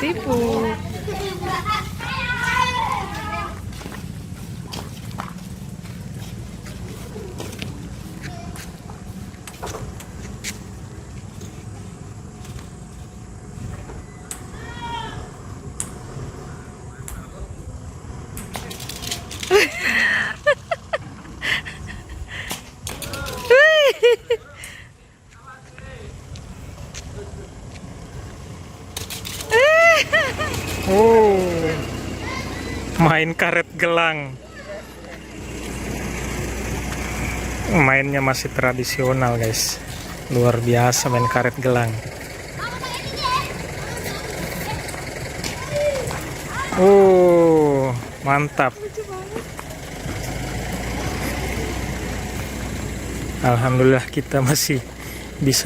siput. Oh, main karet gelang. Mainnya masih tradisional, guys. Luar biasa main karet gelang. Oh, mantap. Alhamdulillah kita masih bisa